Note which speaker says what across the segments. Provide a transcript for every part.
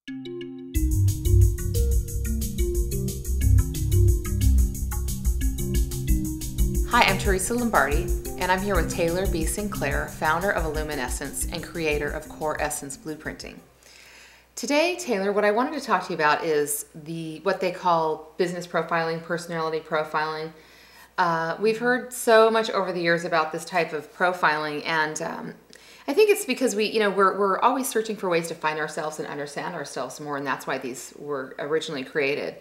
Speaker 1: Hi, I'm Teresa Lombardi, and I'm here with Taylor B. Sinclair, founder of IlluminEssensce and creator of Core Essence Blueprinting. Today, Taylor, what I wanted to talk to you about is what they call business profiling, personality profiling. We've heard so much over the years about this type of profiling, and I think it's because we're always searching for ways to find ourselves and understand ourselves more, and that's why these were originally created.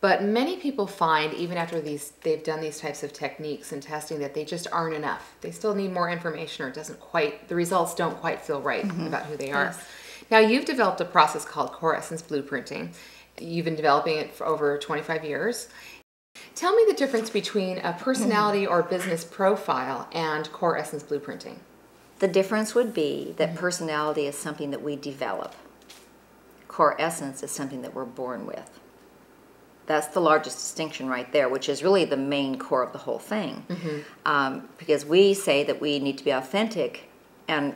Speaker 1: But many people find, even after they've done these types of techniques and testing, that they just aren't enough. They still need more information, or the results don't quite feel right about who they are. Yes. Now, you've developed a process called Core Essence Blueprinting. You've been developing it for over 25 years. Tell me the difference between a personality or business profile and Core Essence Blueprinting.
Speaker 2: The difference would be that personality is something that we develop. Core Essence is something that we're born with. That's the largest distinction right there, which is really the main core of the whole thing. Because we say that we need to be authentic, and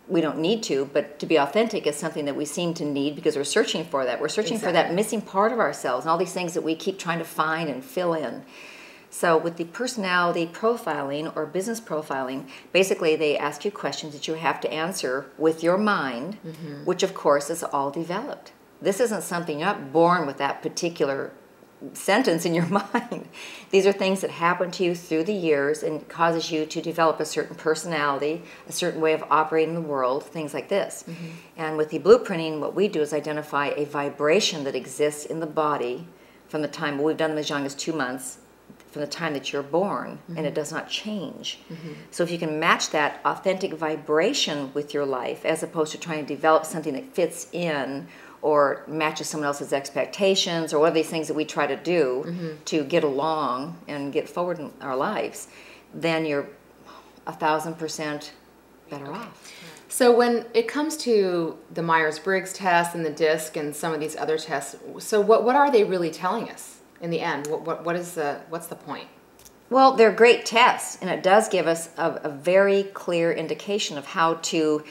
Speaker 2: we don't need to, but to be authentic is something that we seem to need because we're searching for that. We're searching for that missing part of ourselves and all these things that we keep trying to find and fill in. So with the personality profiling or business profiling, basically they ask you questions that you have to answer with your mind, which of course is all developed. This isn't something, you're not born with that particular sentence in your mind. These are things that happen to you through the years and causes you to develop a certain personality, a certain way of operating the world, things like this. And with the blueprinting, what we do is identify a vibration that exists in the body from the time, we've done them as young as 2 months, from the time that you're born, and it does not change. So if you can match that authentic vibration with your life, as opposed to trying to develop something that fits in or matches someone else's expectations, or one of these things that we try to do to get along and get forward in our lives, then you're 1,000% better off.
Speaker 1: So when it comes to the Myers-Briggs test and the DISC and some of these other tests, so what are they really telling us in the end? What's the point?
Speaker 2: Well, they're great tests, and it does give us a very clear indication of how to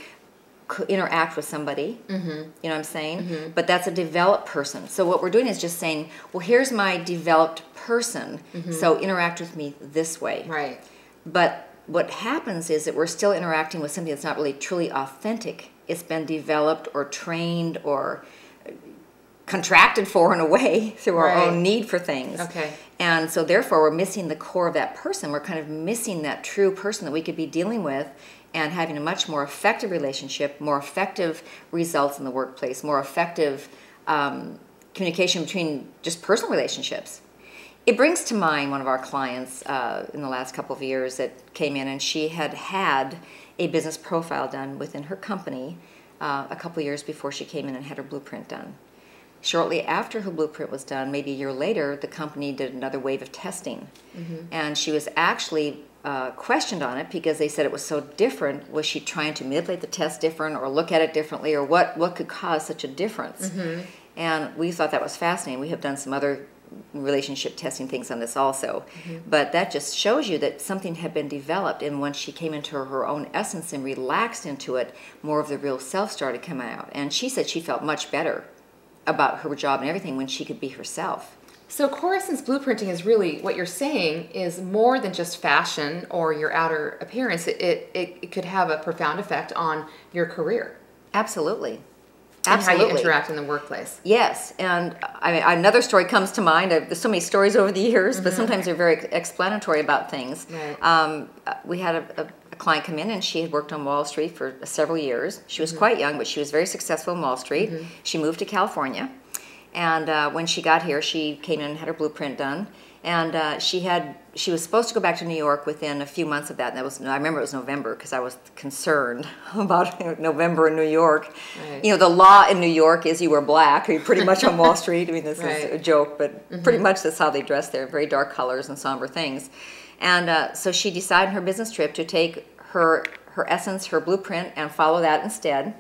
Speaker 2: interact with somebody, you know what I'm saying? But that's a developed person. So what we're doing is just saying, well, here's my developed person, so interact with me this way.
Speaker 1: Right.
Speaker 2: But what happens is that we're still interacting with something that's not really truly authentic. It's been developed or trained or contracted for in a way through our own need for things.
Speaker 1: Okay.
Speaker 2: And so therefore we're missing the core of that person. We're kind of missing that true person that we could be dealing with and having a much more effective relationship, more effective results in the workplace, more effective communication between just personal relationships. It brings to mind one of our clients in the last couple of years that came in, and she had a business profile done within her company a couple of years before she came in and had her blueprint done. Shortly after her blueprint was done, maybe a year later, the company did another wave of testing. And she was actually questioned on it because they said it was so different. Was she trying to manipulate the test different or look at it differently, or what could cause such a difference? And we thought that was fascinating. We have done some other relationship testing things on this also. But that just shows you that something had been developed, and once she came into her own essence and relaxed into it, more of the real self started coming out. And she said she felt much better about her job and everything when she could be herself.
Speaker 1: So Core Essence Blueprinting is really, what you're saying is more than just fashion or your outer appearance. It could have a profound effect on your career.
Speaker 2: Absolutely.
Speaker 1: And how you interact in the workplace.
Speaker 2: Yes, and another story comes to mind. There's so many stories over the years, but sometimes they're very explanatory about things.
Speaker 1: Right.
Speaker 2: We had a client come in, and she had worked on Wall Street for several years. She was quite young, but she was very successful in Wall Street. She moved to California, and when she got here, she came in and had her blueprint done. And she was supposed to go back to New York within a few months of that. And I remember it was November because I was concerned about November in New York.
Speaker 1: Right.
Speaker 2: You know, the law in New York is you wear black, or you're pretty much on Wall Street. I mean, this is a joke, but pretty much that's how they dress there, very dark colors and somber things. And so she decided on her business trip to take her essence, her blueprint, and follow that instead.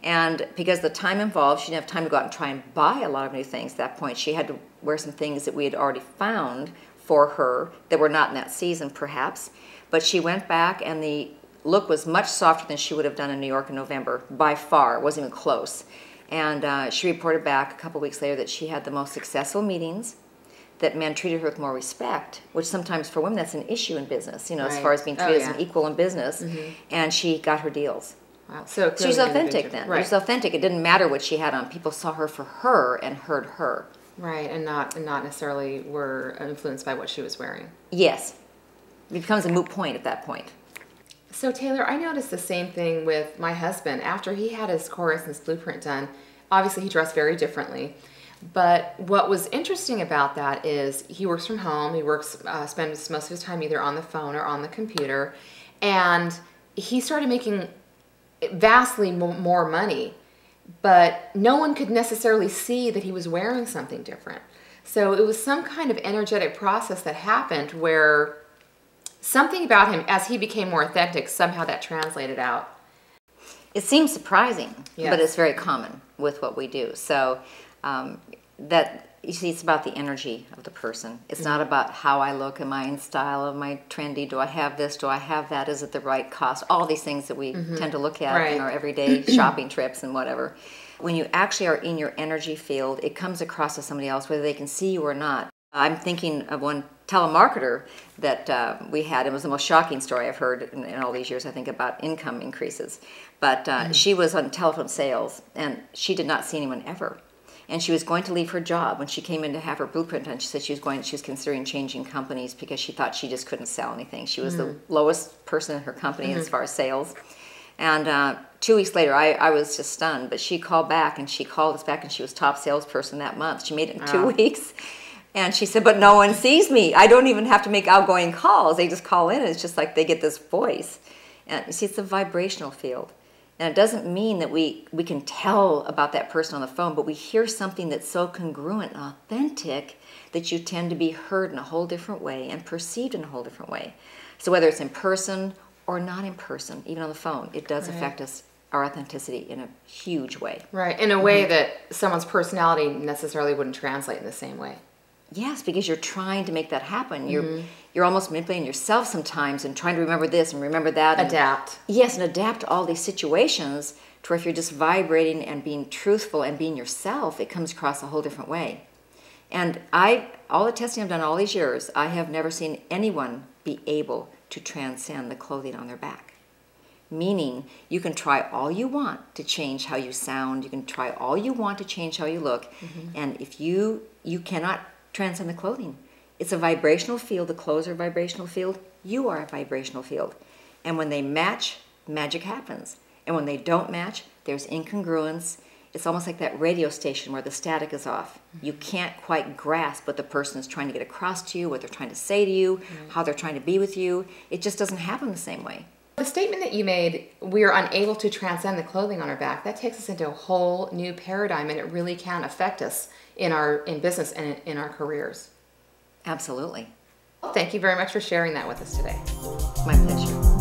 Speaker 2: And because the time involved, she didn't have time to go out and try and buy a lot of new things at that point. She had to wear some things that we had already found for her that were not in that season, perhaps. But she went back, and the look was much softer than she would have done in New York in November, by far. It wasn't even close. And she reported back a couple weeks later that she had the most successful meetings, that men treated her with more respect, which sometimes for women that's an issue in business, you know, as far as being treated as an equal in business. And she got her deals.
Speaker 1: Wow. So
Speaker 2: she was authentic then. Right. She was authentic. It didn't matter what she had on. People saw her for her and heard her.
Speaker 1: Right, and not necessarily were influenced by what she was wearing.
Speaker 2: Yes. It becomes a moot point at that point.
Speaker 1: So Taylor, I noticed the same thing with my husband. After he had his Core Essence blueprint done, obviously he dressed very differently. But what was interesting about that is he works from home. He spends most of his time either on the phone or on the computer. And he started making vastly more money. But no one could necessarily see that he was wearing something different. So it was some kind of energetic process that happened where something about him, as he became more authentic, somehow that translated out.
Speaker 2: It seems surprising, but it's very common with what we do. So you see, it's about the energy of the person. It's not about how I look, am I in style, am I trendy, do I have this, do I have that, is it the right cost? All these things that we tend to look at in our everyday shopping trips and whatever. When you actually are in your energy field, it comes across to somebody else, whether they can see you or not. I'm thinking of one telemarketer that we had. It was the most shocking story I've heard in all these years, I think, about income increases. But she was on telephone sales, and she did not see anyone ever. And she was going to leave her job when she came in to have her blueprint done. She said she was considering changing companies because she thought she just couldn't sell anything. She was the lowest person in her company as far as sales. And 2 weeks later, I was just stunned. But she called back, and she called us back, and she was top salesperson that month. She made it in 2 weeks. And she said, but no one sees me. I don't even have to make outgoing calls. They just call in, and it's just like they get this voice. And you see, it's a vibrational field. And it doesn't mean that we can tell about that person on the phone, but we hear something that's so congruent and authentic that you tend to be heard in a whole different way and perceived in a whole different way. So whether it's in person or not in person, even on the phone, it does affect us, our authenticity, in a huge way.
Speaker 1: Right, in a way that someone's personality necessarily wouldn't translate in the same way.
Speaker 2: Yes, because you're trying to make that happen. You're almost manipulating yourself sometimes and trying to remember this and remember that.
Speaker 1: Adapt.
Speaker 2: Yes, and adapt to all these situations to where if you're just vibrating and being truthful and being yourself, it comes across a whole different way. And all the testing I've done all these years, I have never seen anyone be able to transcend the clothing on their back. Meaning, you can try all you want to change how you sound. You can try all you want to change how you look. And if you cannot transcend the clothing. It's a vibrational field. The clothes are a vibrational field. You are a vibrational field. And when they match, magic happens. And when they don't match, there's incongruence. It's almost like that radio station where the static is off. You can't quite grasp what the person is trying to get across to you, what they're trying to say to you, how they're trying to be with you. It just doesn't happen the same way.
Speaker 1: The statement that you made, we are unable to transcend the clothing on our back, that takes us into a whole new paradigm, and it really can affect us in business and in our careers.
Speaker 2: Absolutely.
Speaker 1: Well, thank you very much for sharing that with us today.
Speaker 2: My pleasure.